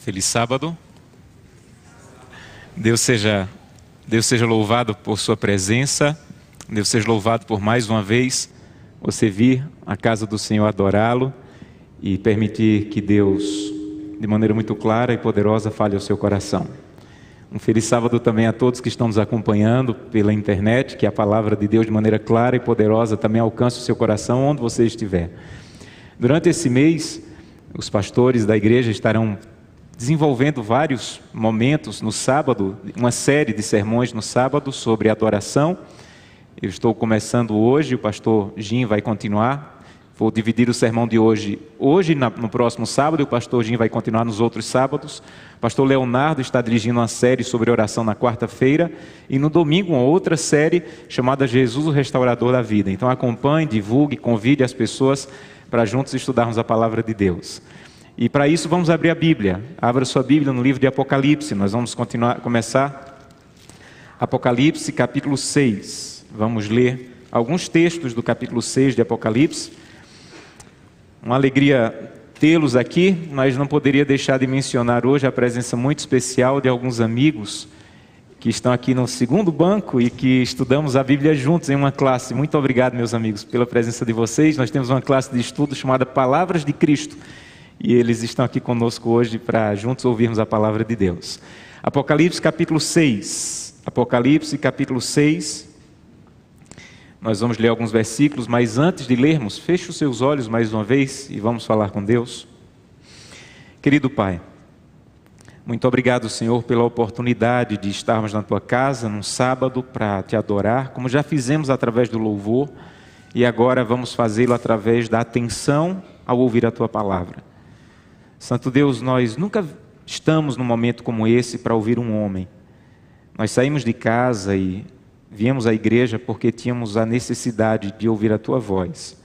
Feliz sábado. Deus seja louvado por sua presença. Deus seja louvado por mais uma vez você vir à casa do Senhor adorá-lo e permitir que Deus, de maneira muito clara e poderosa, fale ao seu coração. Um feliz sábado também a todos que estão nos acompanhando pela internet, que a palavra de Deus de maneira clara e poderosa também alcance o seu coração onde você estiver. Durante esse mês, os pastores da igreja estarão desenvolvendo vários momentos no sábado, uma série de sermões no sábado sobre adoração. Eu estou começando hoje, o pastor Jim vai continuar. Vou dividir o sermão de hoje no próximo sábado, e o pastor Jim vai continuar nos outros sábados. O pastor Leonardo está dirigindo uma série sobre oração na quarta-feira, e no domingo uma outra série chamada Jesus, o Restaurador da Vida. Então acompanhe, divulgue, convide as pessoas para juntos estudarmos a palavra de Deus. E para isso vamos abrir a Bíblia. Abra sua Bíblia no livro de Apocalipse. Nós vamos começar Apocalipse capítulo 6. Vamos ler alguns textos do capítulo 6 de Apocalipse. Uma alegria tê-los aqui, mas não poderia deixar de mencionar hoje a presença muito especial de alguns amigos que estão aqui no segundo banco e que estudamos a Bíblia juntos em uma classe. Muito obrigado, meus amigos, pela presença de vocês. Nós temos uma classe de estudo chamada Palavras de Cristo. E eles estão aqui conosco hoje para juntos ouvirmos a palavra de Deus. Apocalipse capítulo 6. Apocalipse capítulo 6. Nós vamos ler alguns versículos, mas antes de lermos, feche os seus olhos mais uma vez e vamos falar com Deus. Querido Pai, muito obrigado, Senhor, pela oportunidade de estarmos na Tua casa num sábado para Te adorar, como já fizemos através do louvor, e agora vamos fazê-lo através da atenção ao ouvir a Tua palavra. Santo Deus, nós nunca estamos num momento como esse para ouvir um homem. Nós saímos de casa e viemos à igreja porque tínhamos a necessidade de ouvir a Tua voz.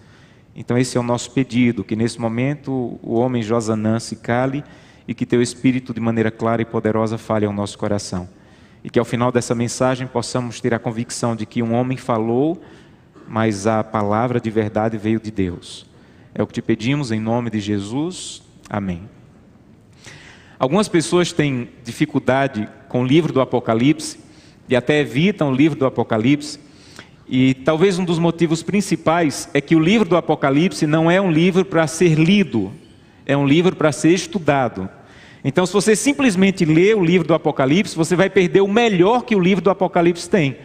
Então esse é o nosso pedido, que nesse momento o homem Josanã se cale e que Teu Espírito de maneira clara e poderosa fale ao nosso coração. E que ao final dessa mensagem possamos ter a convicção de que um homem falou, mas a palavra de verdade veio de Deus. É o que Te pedimos em nome de Jesus. Amém. Algumas pessoas têm dificuldade com o livro do Apocalipse e até evitam o livro do Apocalipse, e talvez um dos motivos principais é que o livro do Apocalipse não é um livro para ser lido, é um livro para ser estudado. Então, se você simplesmente lê o livro do Apocalipse, você vai perder o melhor que o livro do Apocalipse tem.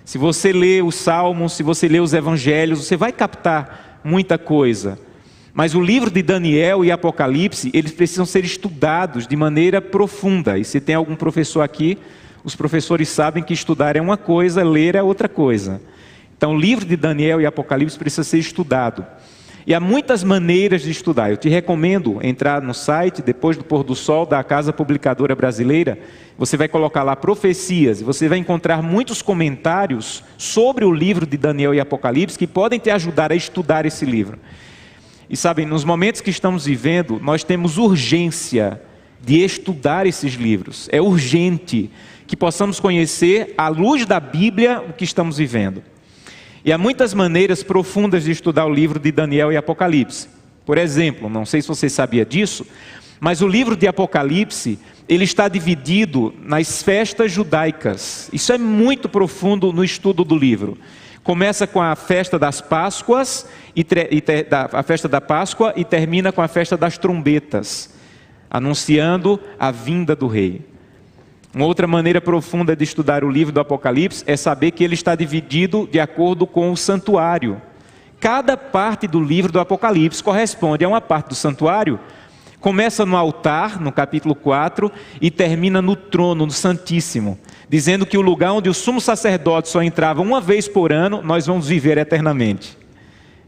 Se você lê os Salmos, se você lê os Evangelhos, você vai captar muita coisa. Mas o livro de Daniel e Apocalipse, eles precisam ser estudados de maneira profunda. E se tem algum professor aqui, os professores sabem que estudar é uma coisa, ler é outra coisa. Então o livro de Daniel e Apocalipse precisa ser estudado. E há muitas maneiras de estudar. Eu te recomendo entrar no site, depois do pôr do sol, da Casa Publicadora Brasileira. Você vai colocar lá profecias, e você vai encontrar muitos comentários sobre o livro de Daniel e Apocalipse que podem te ajudar a estudar esse livro. E sabem, nos momentos que estamos vivendo, nós temos urgência de estudar esses livros. É urgente que possamos conhecer, à luz da Bíblia, o que estamos vivendo. E há muitas maneiras profundas de estudar o livro de Daniel e Apocalipse. Por exemplo, não sei se você sabia disso, mas o livro de Apocalipse, ele está dividido nas festas judaicas. Isso é muito profundo no estudo do livro. Começa com a festa das Páscoas, a festa da Páscoa, e termina com a festa das trombetas, anunciando a vinda do rei. Uma outra maneira profunda de estudar o livro do Apocalipse é saber que ele está dividido de acordo com o santuário. Cada parte do livro do Apocalipse corresponde a uma parte do santuário. Começa no altar, no capítulo 4, e termina no trono, no Santíssimo, dizendo que o lugar onde o sumo sacerdote só entrava uma vez por ano, nós vamos viver eternamente.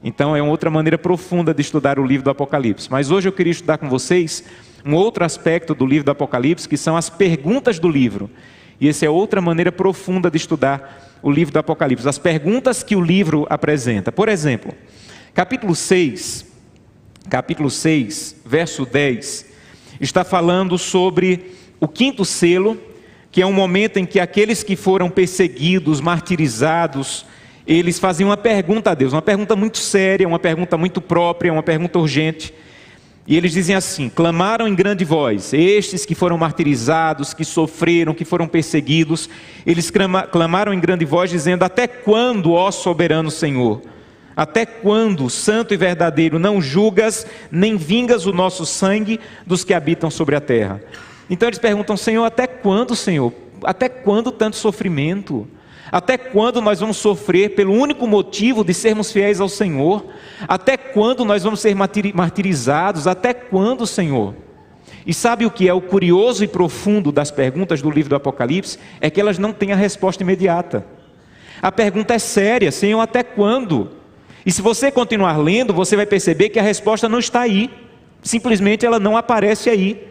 Então é uma outra maneira profunda de estudar o livro do Apocalipse. Mas hoje eu queria estudar com vocês um outro aspecto do livro do Apocalipse, que são as perguntas do livro. E essa é outra maneira profunda de estudar o livro do Apocalipse, as perguntas que o livro apresenta. Por exemplo, capítulo 6, verso 10, está falando sobre o quinto selo, que é um momento em que aqueles que foram perseguidos, martirizados, eles faziam uma pergunta a Deus, uma pergunta muito séria, uma pergunta muito própria, uma pergunta urgente. E eles dizem assim: clamaram em grande voz, estes que foram martirizados, que sofreram, que foram perseguidos, eles clamaram em grande voz dizendo: até quando, ó soberano Senhor? Até quando, santo e verdadeiro, não julgas, nem vingas o nosso sangue dos que habitam sobre a terra? Então eles perguntam: Senhor, até quando, Senhor? Até quando tanto sofrimento? Até quando nós vamos sofrer pelo único motivo de sermos fiéis ao Senhor? Até quando nós vamos ser martirizados? Até quando, Senhor? E sabe o que é o curioso e profundo das perguntas do livro do Apocalipse? É que elas não têm a resposta imediata. A pergunta é séria: Senhor, até quando? E se você continuar lendo, você vai perceber que a resposta não está aí. Simplesmente ela não aparece aí.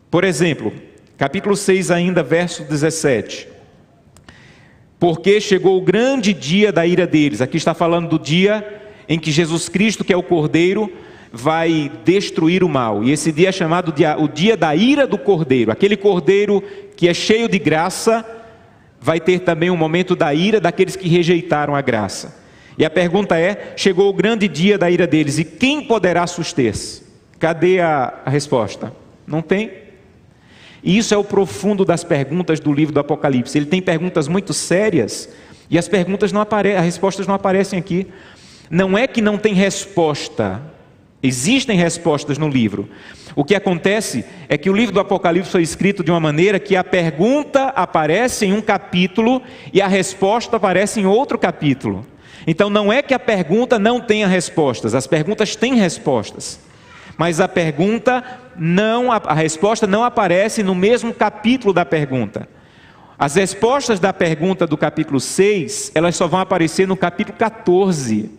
Por exemplo, capítulo 6 ainda, verso 17. Porque chegou o grande dia da ira deles. Aqui está falando do dia em que Jesus Cristo, que é o Cordeiro, vai destruir o mal. E esse dia é chamado de o dia da ira do Cordeiro. Aquele Cordeiro que é cheio de graça, vai ter também um momento da ira daqueles que rejeitaram a graça. E a pergunta é: chegou o grande dia da ira deles, e quem poderá suster-se? Cadê a resposta? Não tem. E isso é o profundo das perguntas do livro do Apocalipse. Ele tem perguntas muito sérias, e as respostas não aparecem aqui. Não é que não tem resposta, existem respostas no livro. O que acontece é que o livro do Apocalipse foi escrito de uma maneira que a pergunta aparece em um capítulo e a resposta aparece em outro capítulo. Então não é que a pergunta não tenha respostas, as perguntas têm respostas, mas a resposta não aparece no mesmo capítulo da pergunta. As respostas da pergunta do capítulo 6, elas só vão aparecer no capítulo 14.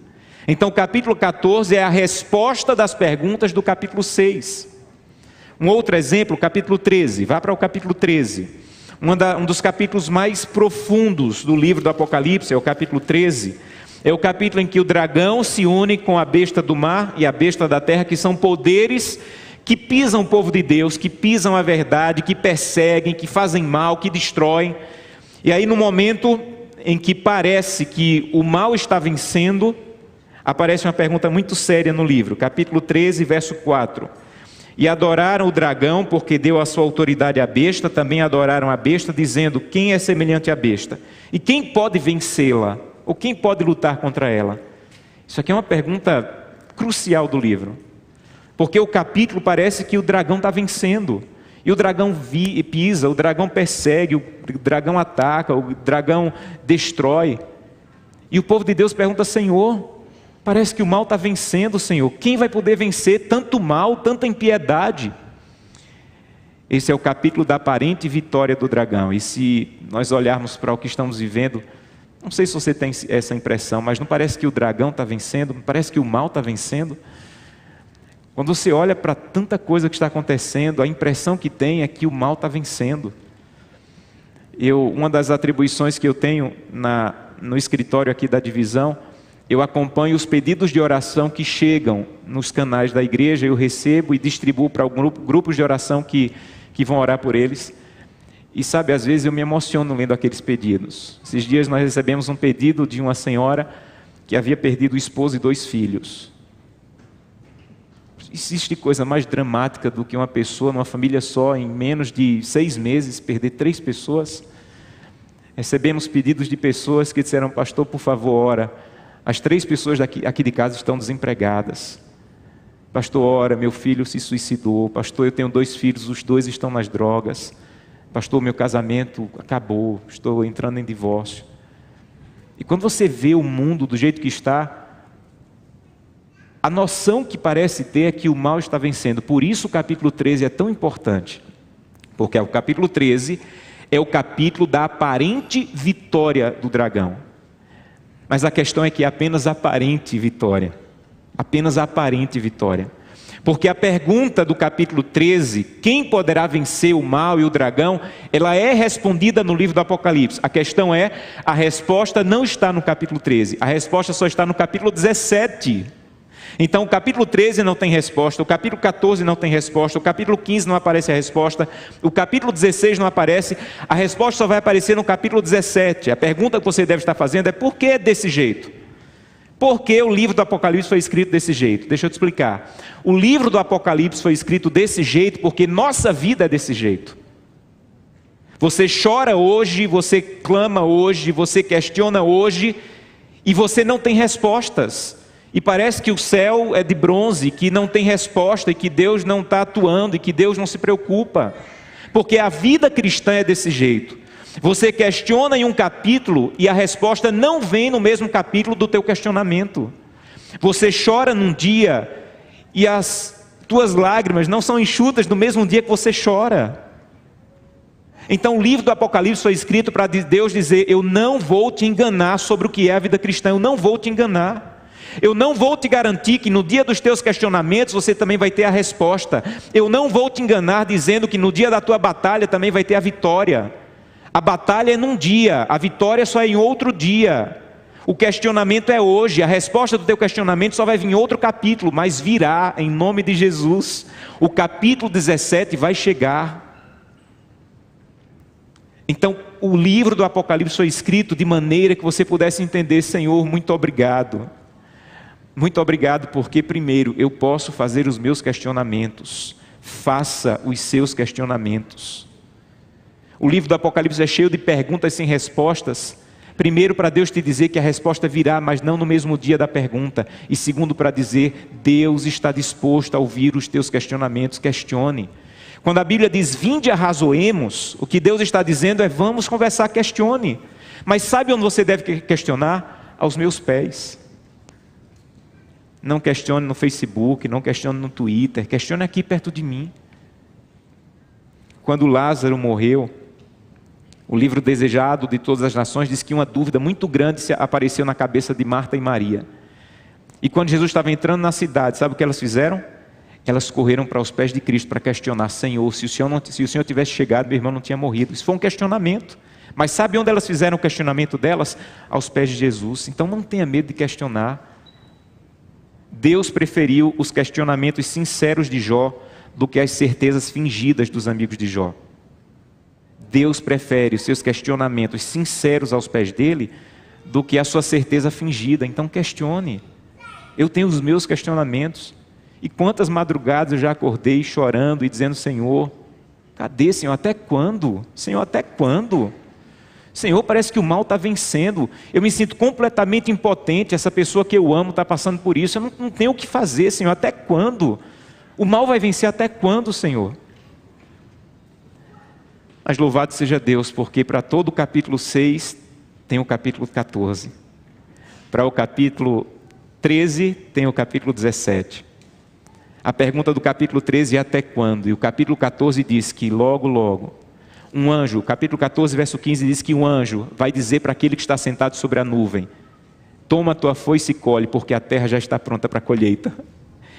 Então o capítulo 14 é a resposta das perguntas do capítulo 6. Um outro exemplo, o capítulo 13, vá para o capítulo 13. Um dos capítulos mais profundos do livro do Apocalipse é o capítulo 13. É o capítulo em que o dragão se une com a besta do mar e a besta da terra, que são poderes que pisam o povo de Deus, que pisam a verdade, que perseguem, que fazem mal, que destroem. E aí no momento em que parece que o mal está vencendo, aparece uma pergunta muito séria no livro, capítulo 13, verso 4. E adoraram o dragão, porque deu a sua autoridade à besta, também adoraram a besta, dizendo: quem é semelhante à besta? E quem pode vencê-la? Ou quem pode lutar contra ela? Isso aqui é uma pergunta crucial do livro, porque o capítulo parece que o dragão está vencendo, e o dragão pisa, o dragão persegue, o dragão ataca, o dragão destrói, e o povo de Deus pergunta: Senhor, parece que o mal está vencendo, Senhor, quem vai poder vencer tanto mal, tanta impiedade? Esse é o capítulo da aparente vitória do dragão. E se nós olharmos para o que estamos vivendo, não sei se você tem essa impressão, mas não parece que o dragão está vencendo, não parece que o mal está vencendo? Quando você olha para tanta coisa que está acontecendo, a impressão que tem é que o mal está vencendo. Uma das atribuições que eu tenho no escritório aqui da divisão, eu acompanho os pedidos de oração que chegam nos canais da igreja, eu recebo e distribuo para grupos de oração que vão orar por eles. E sabe, às vezes eu me emociono lendo aqueles pedidos. Esses dias nós recebemos um pedido de uma senhora que havia perdido o esposo e 2 filhos. Existe coisa mais dramática do que uma pessoa, numa família só, em menos de 6 meses, perder 3 pessoas? Recebemos pedidos de pessoas que disseram: pastor, por favor, ora. As 3 pessoas aqui de casa estão desempregadas. Pastor, ora, meu filho se suicidou. Pastor, eu tenho 2 filhos, os 2 estão nas drogas. Pastor, meu casamento acabou, estou entrando em divórcio. E quando você vê o mundo do jeito que está, a noção que parece ter é que o mal está vencendo. Por isso o capítulo 13 é tão importante, porque o capítulo 13 é o capítulo da aparente vitória do dragão. Mas a questão é que é apenas aparente vitória. Apenas aparente vitória. Porque a pergunta do capítulo 13, quem poderá vencer o mal e o dragão, ela é respondida no livro do Apocalipse. A questão é, a resposta não está no capítulo 13, a resposta só está no capítulo 17. Então o capítulo 13 não tem resposta, o capítulo 14 não tem resposta, o capítulo 15 não aparece a resposta, o capítulo 16 não aparece, a resposta só vai aparecer no capítulo 17. A pergunta que você deve estar fazendo é: por que desse jeito? Por que o livro do Apocalipse foi escrito desse jeito? Deixa eu te explicar. O livro do Apocalipse foi escrito desse jeito porque nossa vida é desse jeito. Você chora hoje, você clama hoje, você questiona hoje, e você não tem respostas. E parece que o céu é de bronze, que não tem resposta, e que Deus não está atuando, e que Deus não se preocupa. Porque a vida cristã é desse jeito. Você questiona em um capítulo, e a resposta não vem no mesmo capítulo do teu questionamento. Você chora num dia, e as tuas lágrimas não são enxutas no mesmo dia que você chora. Então o livro do Apocalipse foi escrito para Deus dizer: eu não vou te enganar sobre o que é a vida cristã, eu não vou te enganar. Eu não vou te garantir que no dia dos teus questionamentos você também vai ter a resposta. Eu não vou te enganar dizendo que no dia da tua batalha também vai ter a vitória. A batalha é num dia, a vitória só é em outro dia. O questionamento é hoje, a resposta do teu questionamento só vai vir em outro capítulo, mas virá em nome de Jesus. O capítulo 17 vai chegar. Então, o livro do Apocalipse foi escrito de maneira que você pudesse entender: Senhor, muito obrigado. Muito obrigado porque, primeiro, eu posso fazer os meus questionamentos. Faça os seus questionamentos. O livro do Apocalipse é cheio de perguntas sem respostas. Primeiro, para Deus te dizer que a resposta virá, mas não no mesmo dia da pergunta. E segundo, para dizer: Deus está disposto a ouvir os teus questionamentos. Questione. Quando a Bíblia diz: vinde arrazoemos, o que Deus está dizendo é: vamos conversar, questione. Mas sabe onde você deve questionar? Aos meus pés. Não questione no Facebook, não questione no Twitter, questione aqui perto de mim. Quando Lázaro morreu, o livro Desejado de Todas as Nações diz que uma dúvida muito grande apareceu na cabeça de Marta e Maria. E quando Jesus estava entrando na cidade, sabe o que elas fizeram? Elas correram para os pés de Cristo para questionar: Senhor, se o Senhor tivesse chegado, meu irmão não tinha morrido. Isso foi um questionamento. Mas sabe onde elas fizeram o questionamento delas? Aos pés de Jesus. Então não tenha medo de questionar. Deus preferiu os questionamentos sinceros de Jó do que as certezas fingidas dos amigos de Jó. Deus prefere os seus questionamentos sinceros aos pés dele do que a sua certeza fingida. Então questione. Eu tenho os meus questionamentos. E quantas madrugadas eu já acordei chorando e dizendo: Senhor, cadê, Senhor? Até quando? Senhor, até quando? Senhor, parece que o mal está vencendo. Eu me sinto completamente impotente. Essa pessoa que eu amo está passando por isso. Eu não tenho o que fazer, Senhor. Até quando? O mal vai vencer até quando, Senhor? Mas louvado seja Deus, porque para todo o capítulo 6 tem o capítulo 14. Para o capítulo 13 tem o capítulo 17. A pergunta do capítulo 13 é: até quando? E o capítulo 14 diz que logo, logo, um anjo, capítulo 14, verso 15, diz que um anjo vai dizer para aquele que está sentado sobre a nuvem: toma a tua foice e colhe, porque a terra já está pronta para a colheita.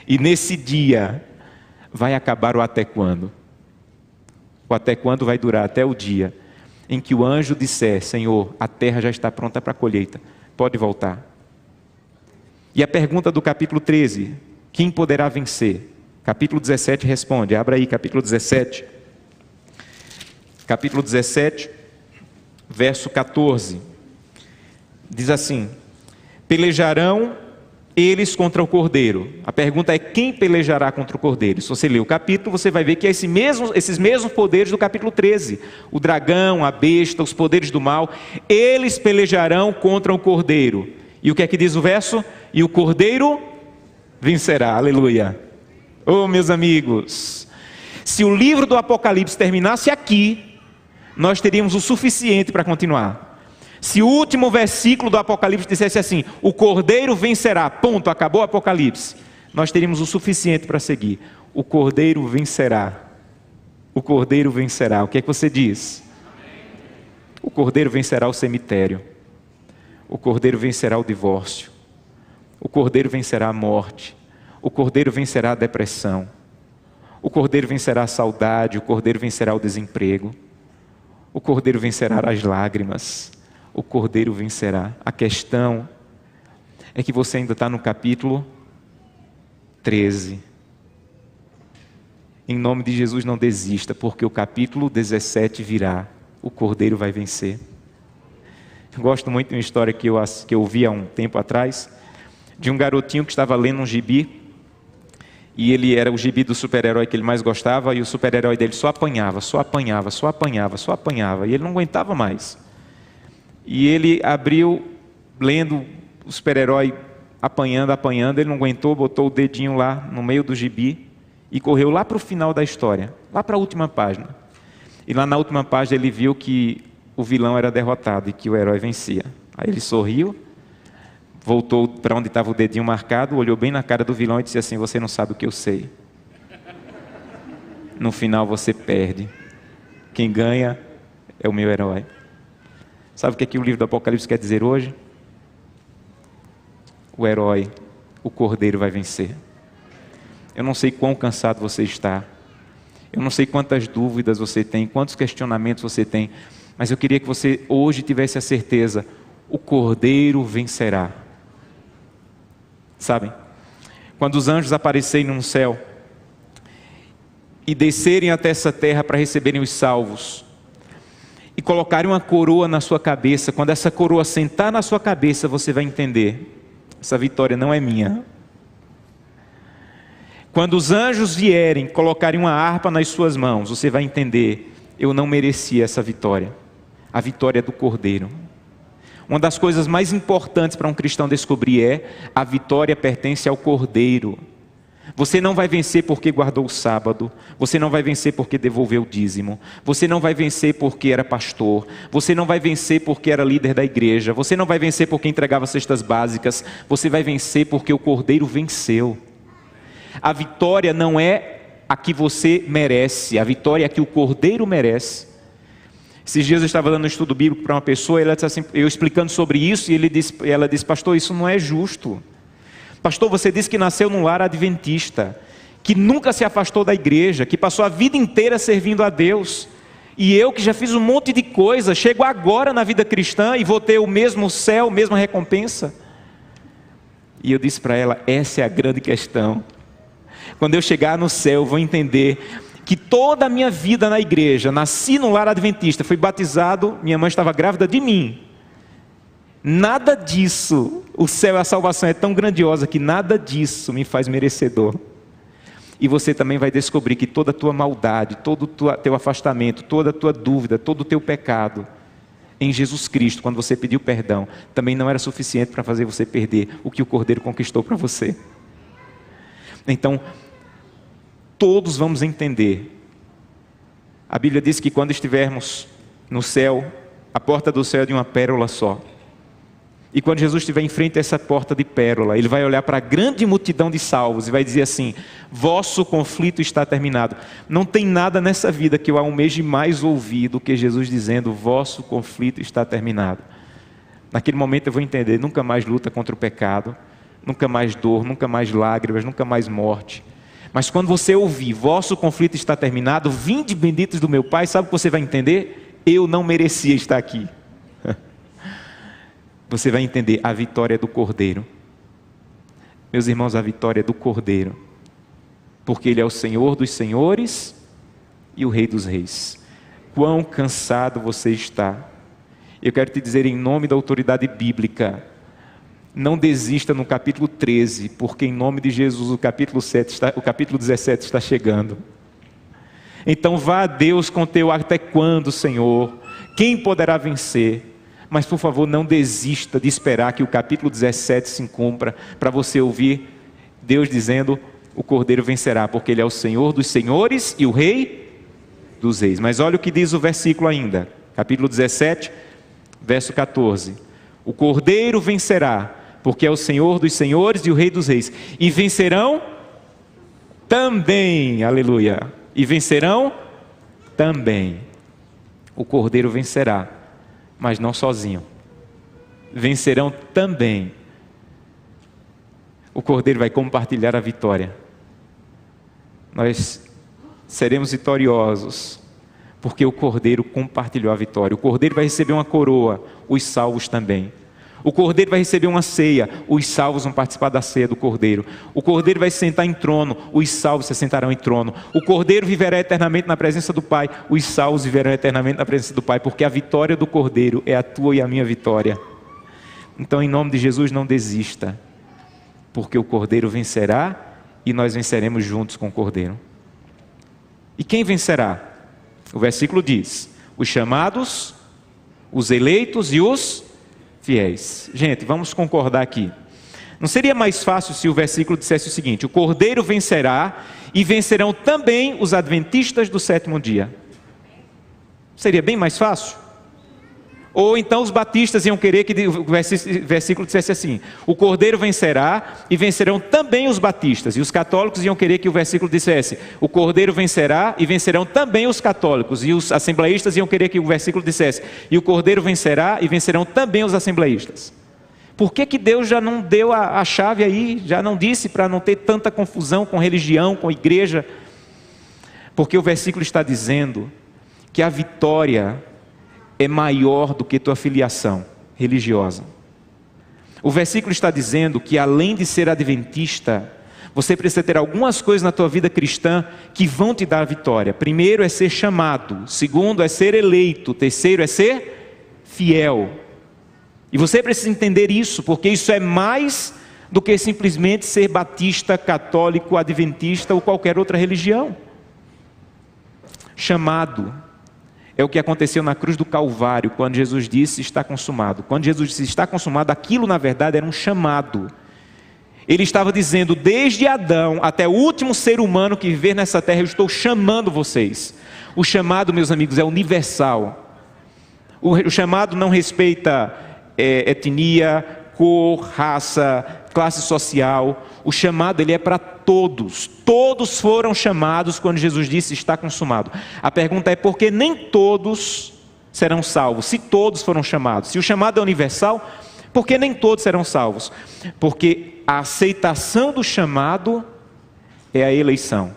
E nesse dia vai acabar o até quando. O até quando vai durar até o dia em que o anjo disser: Senhor, a terra já está pronta para a colheita, pode voltar. E a pergunta do capítulo 13: quem poderá vencer? Capítulo 17 responde. Abra aí, capítulo 17. Capítulo 17, verso 14. Diz assim: pelejarão eles contra o Cordeiro. A pergunta é: quem pelejará contra o Cordeiro? Se você ler o capítulo, você vai ver que é esses mesmos poderes do capítulo 13. O dragão, a besta, os poderes do mal, eles pelejarão contra o Cordeiro. E o que é que diz o verso? E o Cordeiro vencerá. Aleluia. Oh, meus amigos, se o livro do Apocalipse terminasse aqui, nós teríamos o suficiente para continuar. Se o último versículo do Apocalipse dissesse assim: o Cordeiro vencerá, ponto, acabou o Apocalipse, nós teríamos o suficiente para seguir. O Cordeiro vencerá. O Cordeiro vencerá. O que é que você diz? O Cordeiro vencerá o cemitério. O Cordeiro vencerá o divórcio. O Cordeiro vencerá a morte. O Cordeiro vencerá a depressão. O Cordeiro vencerá a saudade. O Cordeiro vencerá o desemprego. O Cordeiro vencerá as lágrimas. O Cordeiro vencerá. A questão é que você ainda está no capítulo 13. Em nome de Jesus, não desista, porque o capítulo 17 virá. O Cordeiro vai vencer. Eu gosto muito de uma história que eu ouvi há um tempo atrás. de um garotinho que estava lendo um gibi, e ele era o gibi do super-herói que ele mais gostava, e o super-herói dele só apanhava, só apanhava, só apanhava, só apanhava, e ele não aguentava mais. E ele abriu, lendo o super-herói apanhando, apanhando, ele não aguentou, botou o dedinho lá no meio do gibi, e correu lá para o final da história, lá para a última página. E lá na última página ele viu que o vilão era derrotado e que o herói vencia. Aí ele sorriu, voltou para onde estava o dedinho marcado, olhou bem na cara do vilão e disse assim: você não sabe o que eu sei. No final você perde. Quem ganha é o meu herói. Sabe o que o livro do Apocalipse quer dizer hoje? O herói, o cordeiro vai vencer. Eu não sei quão cansado você está. Eu não sei quantas dúvidas você tem, quantos questionamentos você tem. Mas eu queria que você hoje tivesse a certeza: o cordeiro vencerá. Sabem? Quando os anjos aparecerem no céu e descerem até essa terra para receberem os salvos e colocarem uma coroa na sua cabeça, quando essa coroa sentar na sua cabeça, você vai entender: essa vitória não é minha. Quando os anjos vierem colocarem uma harpa nas suas mãos, você vai entender: eu não merecia essa vitória. A vitória é do cordeiro. Uma das coisas mais importantes para um cristão descobrir é: a vitória pertence ao cordeiro. Você não vai vencer porque guardou o sábado. Você não vai vencer porque devolveu o dízimo. Você não vai vencer porque era pastor. Você não vai vencer porque era líder da igreja. Você não vai vencer porque entregava cestas básicas. Você vai vencer porque o cordeiro venceu. A vitória não é a que você merece. A vitória é a que o cordeiro merece. Esses dias eu estava dando um estudo bíblico para uma pessoa, e ela disse assim, eu explicando sobre isso, e ela disse: pastor, isso não é justo. Pastor, você disse que nasceu num lar adventista, que nunca se afastou da igreja, que passou a vida inteira servindo a Deus. E eu, que já fiz um monte de coisa, chego agora na vida cristã e vou ter o mesmo céu, a mesma recompensa. E eu disse para ela: essa é a grande questão. Quando eu chegar no céu, eu vou entender que toda a minha vida na igreja, nasci num lar adventista, fui batizado, minha mãe estava grávida de mim. Nada disso, o céu e a salvação é tão grandiosa que nada disso me faz merecedor. E você também vai descobrir que toda a tua maldade, todo o teu afastamento, toda a tua dúvida, todo o teu pecado, em Jesus Cristo, quando você pediu perdão, também não era suficiente para fazer você perder o que o Cordeiro conquistou para você. Então, todos vamos entender. A Bíblia diz que quando estivermos no céu, a porta do céu é de uma pérola só. E quando Jesus estiver em frente a essa porta de pérola, Ele vai olhar para a grande multidão de salvos e vai dizer assim: vosso conflito está terminado. Não tem nada nessa vida que eu almeje mais ouvir do que Jesus dizendo: vosso conflito está terminado. Naquele momento eu vou entender: nunca mais luta contra o pecado, nunca mais dor, nunca mais lágrimas, nunca mais morte. Mas quando você ouvir: vosso conflito está terminado, vinde benditos do meu Pai, sabe o que você vai entender? Eu não merecia estar aqui. Você vai entender: a vitória é do Cordeiro. Meus irmãos, a vitória é do Cordeiro, porque Ele é o Senhor dos senhores e o Rei dos reis. Quão cansado você está! Eu quero te dizer, em nome da autoridade bíblica, não desista no capítulo 13, porque em nome de Jesus o capítulo 17 está chegando. Então vá a Deus com teu até quando, Senhor? Quem poderá vencer? Mas por favor, não desista de esperar que o capítulo 17 se cumpra, para você ouvir Deus dizendo: o Cordeiro vencerá, porque Ele é o Senhor dos senhores e o Rei dos reis. Mas olha o que diz o versículo ainda, capítulo 17, verso 14: o Cordeiro vencerá, porque é o Senhor dos senhores e o Rei dos reis, e vencerão também, aleluia, e vencerão também. O Cordeiro vencerá, mas não sozinho. Vencerão também. O Cordeiro vai compartilhar a vitória. Nós seremos vitoriosos, porque o Cordeiro compartilhou a vitória. O Cordeiro vai receber uma coroa, os salvos também. O Cordeiro vai receber uma ceia, os salvos vão participar da ceia do Cordeiro. O Cordeiro vai se sentar em trono, os salvos se sentarão em trono. O Cordeiro viverá eternamente na presença do Pai, os salvos viverão eternamente na presença do Pai, porque a vitória do Cordeiro é a tua e a minha vitória. Então, em nome de Jesus, não desista. porque o Cordeiro vencerá e nós venceremos juntos com o Cordeiro. E quem vencerá? O versículo diz: os chamados, os eleitos e os fiéis. Gente, vamos concordar aqui. Não seria mais fácil se o versículo dissesse o seguinte: o Cordeiro vencerá e vencerão também os adventistas do sétimo dia? Seria bem mais fácil? Ou então os batistas iam querer que o versículo dissesse assim: o Cordeiro vencerá e vencerão também os batistas. E os católicos iam querer que o versículo dissesse: o Cordeiro vencerá e vencerão também os católicos. E os assembleístas iam querer que o versículo dissesse: e o Cordeiro vencerá e vencerão também os assembleístas. Por que Deus já não deu a chave aí? Já não disse para não ter tanta confusão com religião, com igreja? Porque o versículo está dizendo que a vitória é maior do que tua filiação religiosa. O versículo está dizendo que além de ser adventista, você precisa ter algumas coisas na tua vida cristã que vão te dar a vitória. Primeiro é ser chamado, segundo é ser eleito, terceiro é ser fiel. E você precisa entender isso, porque isso é mais do que simplesmente ser batista, católico, adventista ou qualquer outra religião. Chamado é o que aconteceu na cruz do Calvário, quando Jesus disse: está consumado. Quando Jesus disse está consumado, aquilo na verdade era um chamado. Ele estava dizendo: desde Adão até o último ser humano que viver nessa terra, eu estou chamando vocês. O chamado, meus amigos, é universal. O chamado não respeita etnia, cor, raça, classe social. O chamado, ele é para todos. Todos foram chamados quando Jesus disse está consumado. A pergunta é: por que nem todos serão salvos? Se todos foram chamados, se o chamado é universal, por que nem todos serão salvos? Porque a aceitação do chamado é a eleição.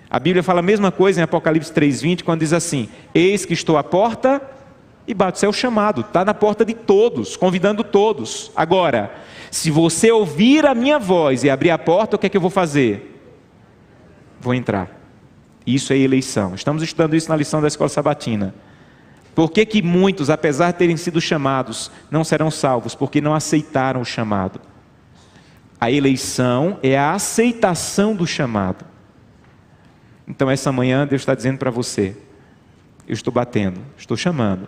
A Bíblia fala a mesma coisa em Apocalipse 3:20, quando diz assim: eis que estou à porta e bato. Isso é o chamado, está na porta de todos, convidando todos. Agora, se você ouvir a minha voz e abrir a porta, o que é que eu vou fazer? Vou entrar. Isso é eleição. Estamos estudando isso na lição da escola sabatina. Por que muitos, apesar de terem sido chamados, não serão salvos? Porque não aceitaram o chamado. A eleição é a aceitação do chamado. Então essa manhã Deus está dizendo para você: eu estou batendo, estou chamando.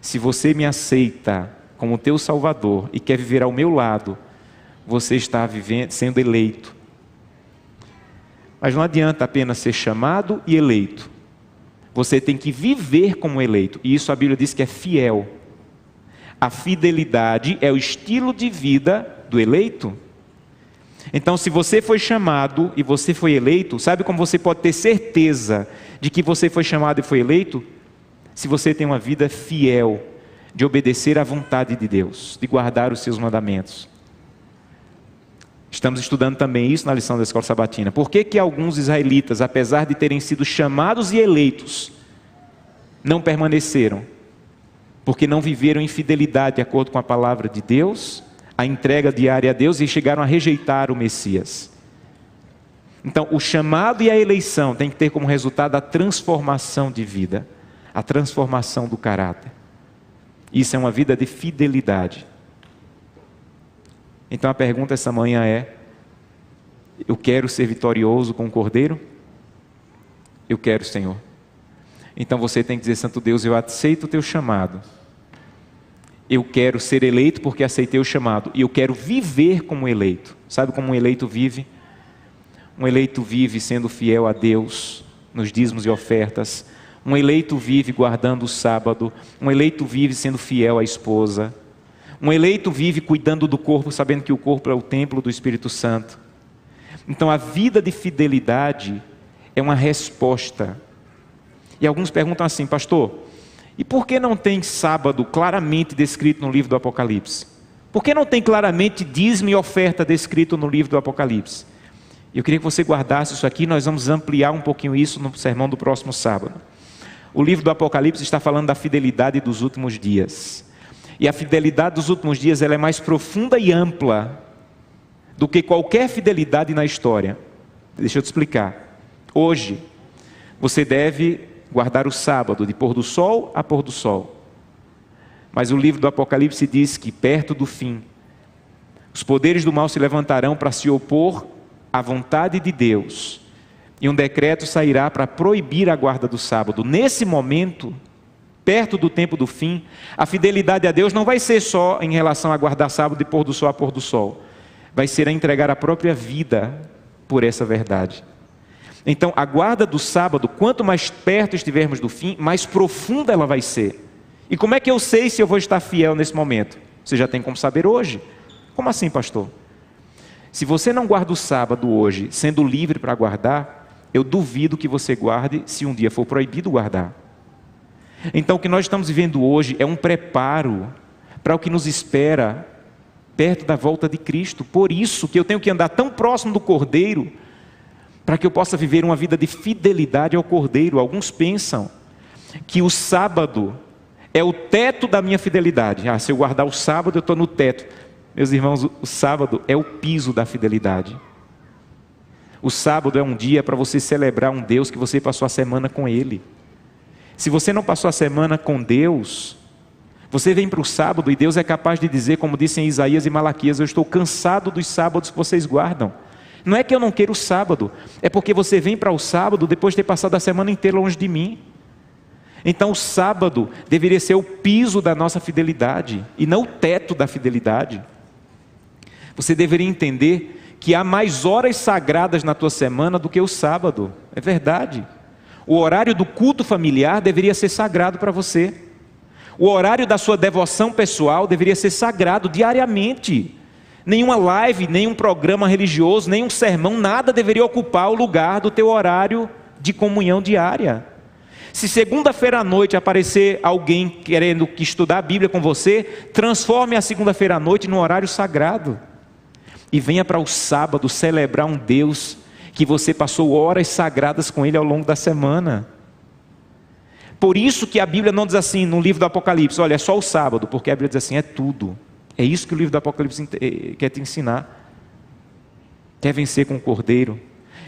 Se você me aceita como teu Salvador e quer viver ao meu lado, você está sendo eleito. Mas não adianta apenas ser chamado e eleito. Você tem que viver como eleito. E isso a Bíblia diz que é fiel. A fidelidade é o estilo de vida do eleito. Então, se você foi chamado e você foi eleito, sabe como você pode ter certeza de que você foi chamado e foi eleito? Se você tem uma vida fiel, de obedecer à vontade de Deus, de guardar os seus mandamentos. Estamos estudando também isso na lição da escola sabatina. Por que alguns israelitas, apesar de terem sido chamados e eleitos, não permaneceram? Porque não viveram em fidelidade de acordo com a palavra de Deus, a entrega diária a Deus, e chegaram a rejeitar o Messias. Então, o chamado e a eleição tem que ter como resultado a transformação de vida, a transformação do caráter. Isso é uma vida de fidelidade. Então a pergunta essa manhã é: eu quero ser vitorioso com o Cordeiro? Eu quero, Senhor. Então você tem que dizer: Santo Deus, eu aceito o teu chamado. Eu quero ser eleito porque aceitei o chamado. E eu quero viver como eleito. Sabe como um eleito vive? Um eleito vive sendo fiel a Deus nos dízimos e ofertas. Um eleito vive guardando o sábado. Um eleito vive sendo fiel à esposa. Um eleito vive cuidando do corpo, sabendo que o corpo é o templo do Espírito Santo. Então a vida de fidelidade é uma resposta. E alguns perguntam assim: pastor, e por que não tem sábado claramente descrito no livro do Apocalipse? Por que não tem claramente dízimo e oferta descrito no livro do Apocalipse? Eu queria que você guardasse isso aqui. Nós vamos ampliar um pouquinho isso no sermão do próximo sábado. O livro do Apocalipse está falando da fidelidade dos últimos dias. E a fidelidade dos últimos dias, ela é mais profunda e ampla do que qualquer fidelidade na história. Deixa eu te explicar. Hoje, você deve guardar o sábado de pôr do sol a pôr do sol. Mas o livro do Apocalipse diz que perto do fim, Os poderes do mal se levantarão para se opor à vontade de Deus, e um decreto sairá para proibir a guarda do sábado. Nesse momento, perto do tempo do fim, a fidelidade a Deus não vai ser só em relação a guardar sábado de pôr do sol a pôr do sol. Vai ser a entregar a própria vida por essa verdade. Então, a guarda do sábado, quanto mais perto estivermos do fim, mais profunda ela vai ser. E como é que eu sei se eu vou estar fiel nesse momento? Você já tem como saber hoje. Como assim, pastor? Se você não guarda o sábado hoje, sendo livre para guardar, eu duvido que você guarde se um dia for proibido guardar. Então, o que nós estamos vivendo hoje é um preparo para o que nos espera perto da volta de Cristo. Por isso que eu tenho que andar tão próximo do Cordeiro, para que eu possa viver uma vida de fidelidade ao Cordeiro. Alguns pensam que o sábado é o teto da minha fidelidade. Se eu guardar o sábado, eu estou no teto. Meus irmãos, o sábado é o piso da fidelidade. O sábado é um dia para você celebrar um Deus que você passou a semana com Ele. Se você não passou a semana com Deus, você vem para o sábado e Deus é capaz de dizer, como disse em Isaías e Malaquias: eu estou cansado dos sábados que vocês guardam. Não é que eu não queira o sábado, é porque você vem para o sábado depois de ter passado a semana inteira longe de mim. Então o sábado deveria ser o piso da nossa fidelidade e não o teto da fidelidade. Você deveria entender que há mais horas sagradas na tua semana do que o sábado. É verdade. O horário do culto familiar deveria ser sagrado para você. O horário da sua devoção pessoal deveria ser sagrado diariamente. Nenhuma live, nenhum programa religioso, nenhum sermão, nada deveria ocupar o lugar do teu horário de comunhão diária. Se segunda-feira à noite aparecer alguém querendo estudar a Bíblia com você, transforme a segunda-feira à noite num horário sagrado. E venha para o sábado celebrar um Deus que você passou horas sagradas com Ele ao longo da semana. Por isso que a Bíblia não diz assim no livro do Apocalipse: olha, é só o sábado, porque a Bíblia diz assim: é tudo. É isso que o livro do Apocalipse quer te ensinar. Quer vencer com o Cordeiro?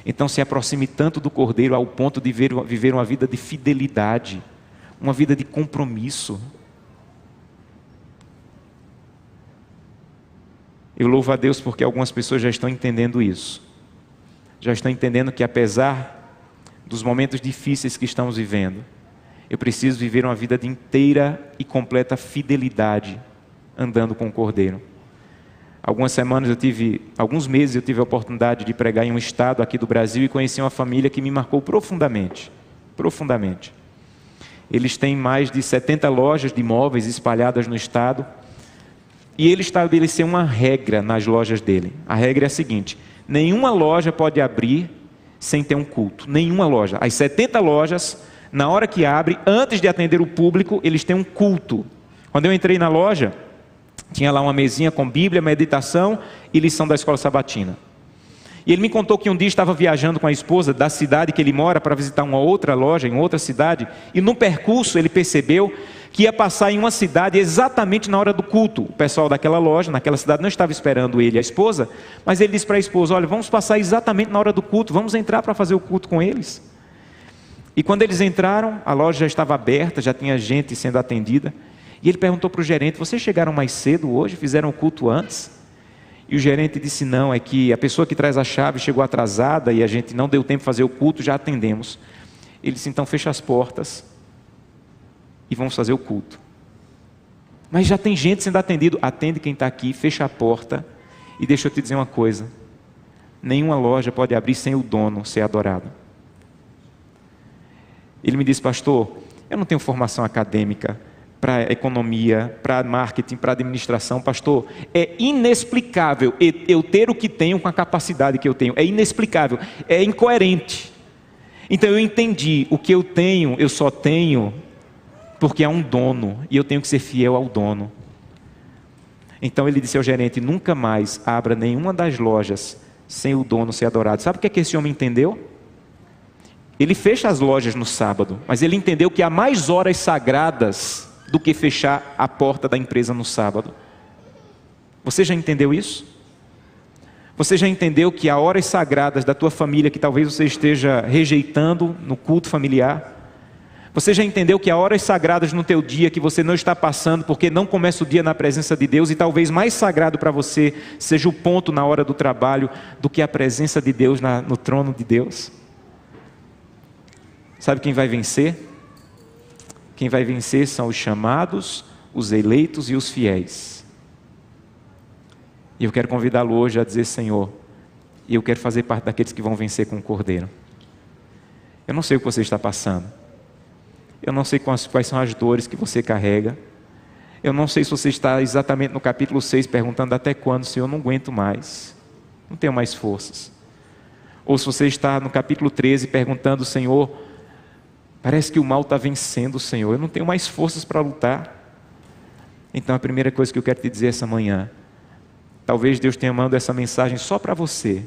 Então se aproxime tanto do Cordeiro ao ponto de viver uma vida de fidelidade, uma vida de compromisso. Eu louvo a Deus porque algumas pessoas já estão entendendo isso. Já estão entendendo que apesar dos momentos difíceis que estamos vivendo, eu preciso viver uma vida de inteira e completa fidelidade, andando com o Cordeiro. Alguns meses eu tive a oportunidade de pregar em um estado aqui do Brasil e conheci uma família que me marcou profundamente. Profundamente. Eles têm mais de 70 lojas de imóveis espalhadas no estado. E ele estabeleceu uma regra nas lojas dele. A regra é a seguinte: nenhuma loja pode abrir sem ter um culto. Nenhuma loja. As 70 lojas, na hora que abre, antes de atender o público, eles têm um culto. Quando eu entrei na loja, tinha lá uma mesinha com Bíblia, meditação e lição da escola sabatina. E ele me contou que um dia estava viajando com a esposa da cidade que ele mora para visitar uma outra loja em outra cidade. E no percurso ele percebeu que ia passar em uma cidade exatamente na hora do culto. O pessoal daquela loja, naquela cidade, não estava esperando ele e a esposa, mas ele disse para a esposa: olha, vamos passar exatamente na hora do culto, vamos entrar para fazer o culto com eles. E quando eles entraram, a loja já estava aberta, já tinha gente sendo atendida. E ele perguntou para o gerente: vocês chegaram mais cedo hoje, fizeram o culto antes? E o gerente disse: não, é que a pessoa que traz a chave chegou atrasada e a gente não deu tempo de fazer o culto, já atendemos. Ele disse: então fecha as portas e vamos fazer o culto. Mas já tem gente sendo atendido. Atende quem está aqui, fecha a porta. E deixa eu te dizer uma coisa: nenhuma loja pode abrir sem o dono ser adorado. Ele me disse: pastor, eu não tenho formação acadêmica para economia, para marketing, para administração. Pastor, é inexplicável eu ter o que tenho com a capacidade que eu tenho. É inexplicável, é incoerente. Então eu entendi: o que eu tenho, eu só tenho porque há um dono, e eu tenho que ser fiel ao dono. Então ele disse ao gerente: nunca mais abra nenhuma das lojas sem o dono ser adorado. Sabe o que esse homem entendeu? Ele fecha as lojas no sábado, mas ele entendeu que há mais horas sagradas do que fechar a porta da empresa no sábado. Você já entendeu isso? Você já entendeu que há horas sagradas da tua família que talvez você esteja rejeitando no culto familiar? Você já entendeu que há horas sagradas no teu dia que você não está passando porque não começa o dia na presença de Deus, e talvez mais sagrado para você seja o ponto na hora do trabalho do que a presença de Deus no trono de Deus? Sabe quem vai vencer? Quem vai vencer são os chamados, os eleitos e os fiéis. E eu quero convidá-lo hoje a dizer: Senhor, eu quero fazer parte daqueles que vão vencer com o Cordeiro. Eu não sei o que você está passando. Eu não sei quais são as dores que você carrega. Eu não sei se você está exatamente no capítulo 6 perguntando: até quando, Senhor? Eu não aguento mais, não tenho mais forças. Ou se você está no capítulo 13 perguntando: Senhor, parece que o mal está vencendo, Senhor, eu não tenho mais forças para lutar. Então a primeira coisa que eu quero te dizer essa manhã, talvez Deus tenha mandado essa mensagem só para você,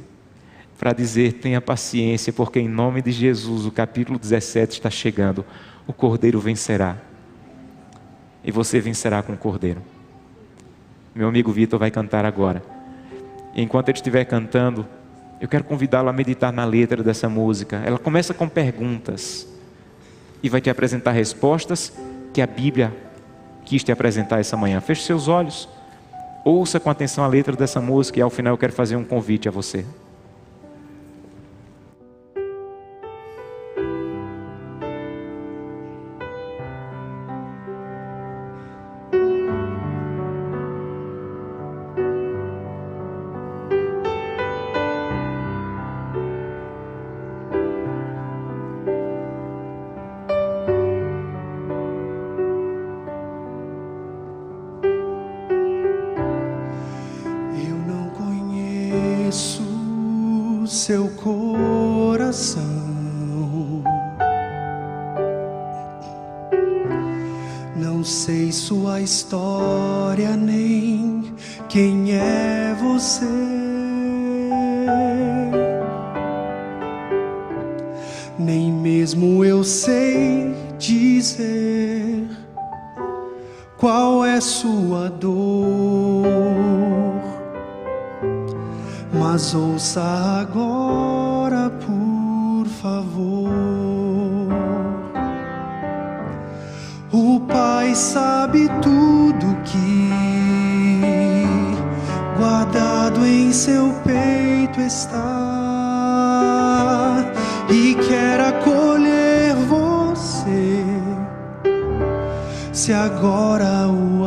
para dizer: tenha paciência, porque em nome de Jesus o capítulo 17 está chegando. O Cordeiro vencerá, e você vencerá com o Cordeiro. Meu amigo Vitor vai cantar agora, e enquanto ele estiver cantando, eu quero convidá-lo a meditar na letra dessa música. Ela começa com perguntas e vai te apresentar respostas que a Bíblia quis te apresentar essa manhã. Feche seus olhos, ouça com atenção a letra dessa música, e ao final eu quero fazer um convite a você. Seu coração, não sei sua história, nem quem é você, nem mesmo eu sei dizer qual é sua dor. Mas ouça agora, por favor. O Pai sabe tudo que guardado em seu peito está, e quer acolher você, se agora o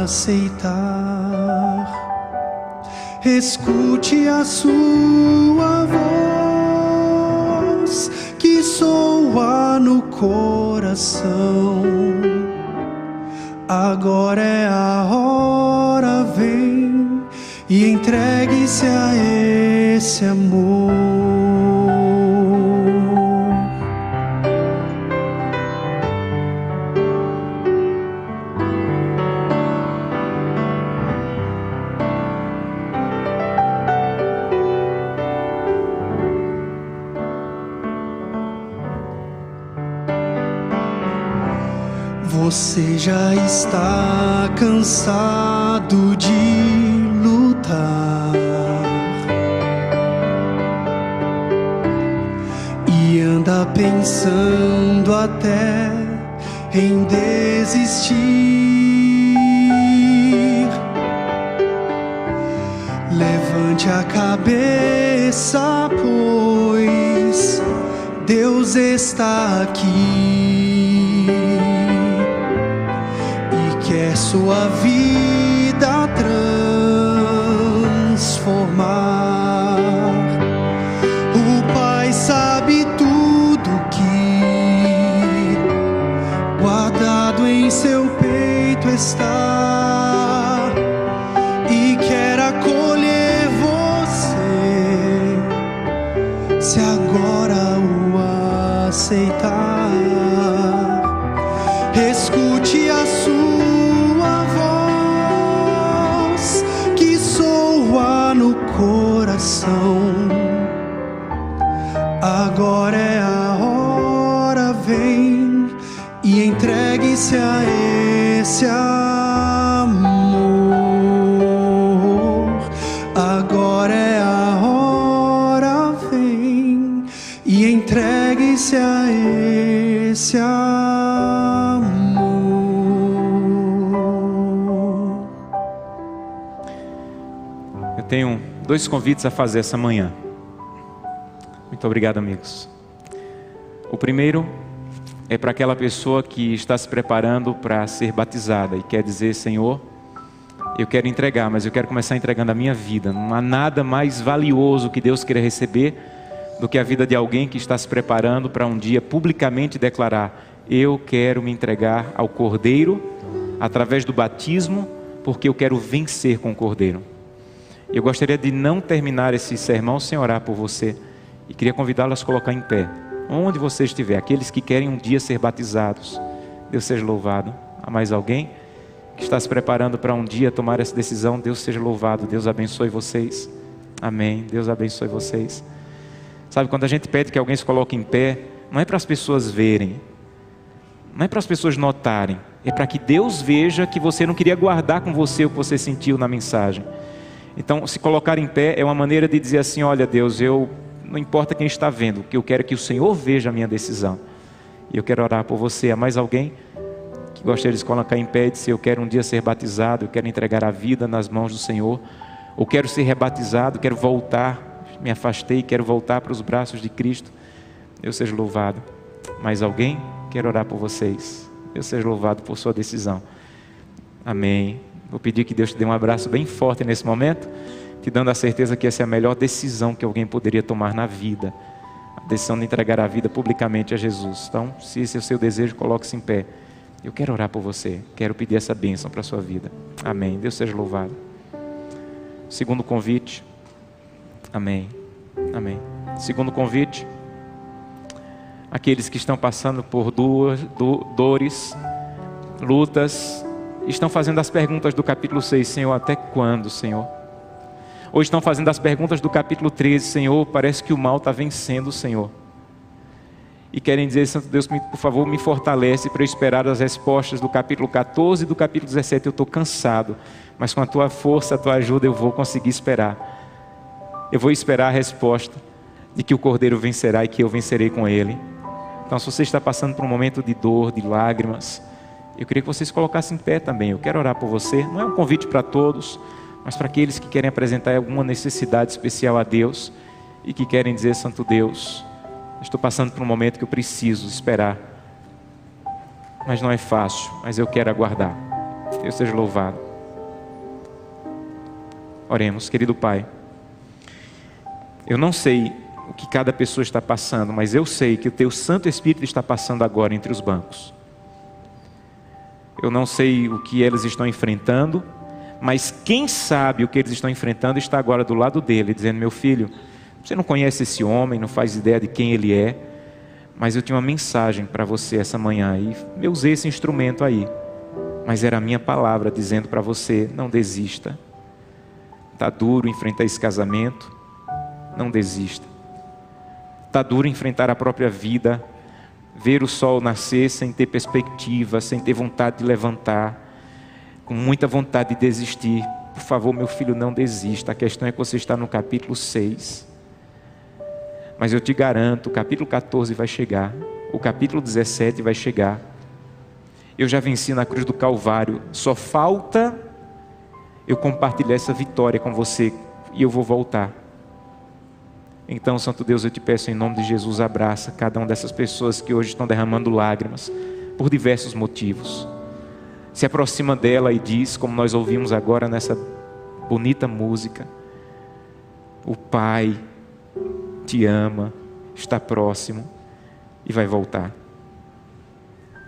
aceitar. Escute a sua voz que soa no coração. Agora é a hora, vem e entregue-se a esse amor. Você já está cansado de lutar e anda pensando até em desistir. Levante a cabeça, pois Deus está aqui. Quer sua vida transformar. O Pai sabe tudo que guardado em seu peito está, e quer acolher você, se agora o aceitar. Escute a sua voz que soa no coração. Agora é a hora, vem e entregue-se a esse amor. Agora é a hora, vem e entregue entregue-se a esse amor. Eu tenho 2 convites a fazer essa manhã. Muito obrigado, amigos. O primeiro é para aquela pessoa que está se preparando para ser batizada e quer dizer: Senhor, eu quero entregar, mas eu quero começar entregando a minha vida. Não há nada mais valioso que Deus queira receber do que a vida de alguém que está se preparando para um dia publicamente declarar: eu quero me entregar ao Cordeiro através do batismo, porque eu quero vencer com o Cordeiro. Eu gostaria de não terminar esse sermão sem orar por você, e queria convidá-lo a se colocar em pé, onde você estiver. Aqueles que querem um dia ser batizados, Deus seja louvado. Há mais alguém que está se preparando para um dia tomar essa decisão? Deus seja louvado. Deus abençoe vocês. Amém. Deus abençoe vocês. Sabe, quando a gente pede que alguém se coloque em pé, não é para as pessoas verem, não é para as pessoas notarem, é para que Deus veja que você não queria guardar com você o que você sentiu na mensagem. Então, se colocar em pé é uma maneira de dizer assim: olha, Deus, não importa quem está vendo, o que eu quero é que o Senhor veja a minha decisão. E eu quero orar por você. Há mais alguém que gostaria de se colocar em pé e dizer: eu quero um dia ser batizado, eu quero entregar a vida nas mãos do Senhor, ou quero ser rebatizado, quero voltar, me afastei, quero voltar para os braços de Cristo. Deus seja louvado. Mais alguém? Quero orar por vocês. Deus seja louvado por sua decisão. Amém. Vou pedir que Deus te dê um abraço bem forte nesse momento, te dando a certeza que essa é a melhor decisão que alguém poderia tomar na vida, a decisão de entregar a vida publicamente a Jesus. Então, se esse é o seu desejo, coloque-se em pé. Eu quero orar por você, quero pedir essa bênção para a sua vida. Amém. Deus seja louvado. Segundo convite. Amém. Amém. Segundo convite. Aqueles que estão passando por dores, lutas, estão fazendo as perguntas do capítulo 6, Senhor, até quando, Senhor? Ou estão fazendo as perguntas do capítulo 13, Senhor, parece que o mal está vencendo, Senhor. E querem dizer: Santo Deus, por favor, me fortalece para eu esperar as respostas do capítulo 14 e do capítulo 17. Eu estou cansado, mas com a Tua força, a Tua ajuda, eu vou conseguir esperar. Eu vou esperar a resposta de que o Cordeiro vencerá e que eu vencerei com Ele. Então, se você está passando por um momento de dor, de lágrimas, eu queria que você se colocasse em pé também. Eu quero orar por você. Não é um convite para todos, mas para aqueles que querem apresentar alguma necessidade especial a Deus e que querem dizer: Santo Deus, estou passando por um momento que eu preciso esperar, mas não é fácil, mas eu quero aguardar. Deus seja louvado. Oremos. Querido Pai, eu não sei o que cada pessoa está passando, mas eu sei que o Teu Santo Espírito está passando agora entre os bancos. Eu não sei o que eles estão enfrentando, mas quem sabe o que eles estão enfrentando está agora do lado dele, dizendo: meu filho, você não conhece esse homem, não faz ideia de quem ele é, mas eu tinha uma mensagem para você essa manhã, e eu usei esse instrumento aí, mas era a minha palavra dizendo para você: não desista. Está duro enfrentar esse casamento, não desista. Está duro enfrentar a própria vida, ver o sol nascer sem ter perspectiva, sem ter vontade de levantar, com muita vontade de desistir. Por favor, meu filho, não desista. A questão é que você está no capítulo 6. Mas eu te garanto, o capítulo 14 vai chegar, o capítulo 17 vai chegar. Eu já venci na cruz do Calvário, só falta eu compartilhar essa vitória com você, e eu vou voltar. Então, Santo Deus, eu te peço em nome de Jesus, abraça cada uma dessas pessoas que hoje estão derramando lágrimas, por diversos motivos. Se aproxima dela e diz, como nós ouvimos agora nessa bonita música: o Pai te ama, está próximo e vai voltar.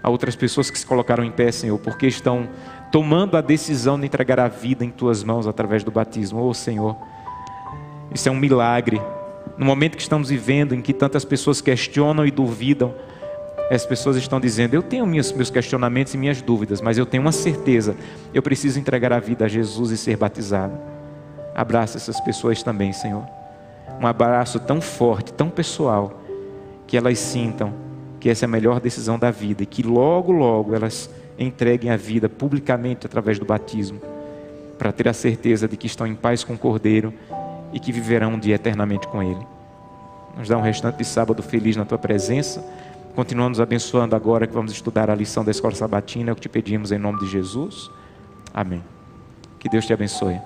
Há outras pessoas que se colocaram em pé, Senhor, porque estão tomando a decisão de entregar a vida em Tuas mãos através do batismo. Oh, Senhor, isso é um milagre. No momento que estamos vivendo, em que tantas pessoas questionam e duvidam, as pessoas estão dizendo: eu tenho meus questionamentos e minhas dúvidas, mas eu tenho uma certeza: eu preciso entregar a vida a Jesus e ser batizado. Abraça essas pessoas também, Senhor. Um abraço tão forte, tão pessoal, que elas sintam que essa é a melhor decisão da vida, e que logo, logo elas entreguem a vida publicamente através do batismo, para ter a certeza de que estão em paz com o Cordeiro e que viverão um dia eternamente com Ele. nos dá um restante de sábado feliz na tua presença. Continua nos abençoando agora que vamos estudar a lição da Escola Sabatina. É o que te pedimos em nome de Jesus. Amém. Que Deus te abençoe.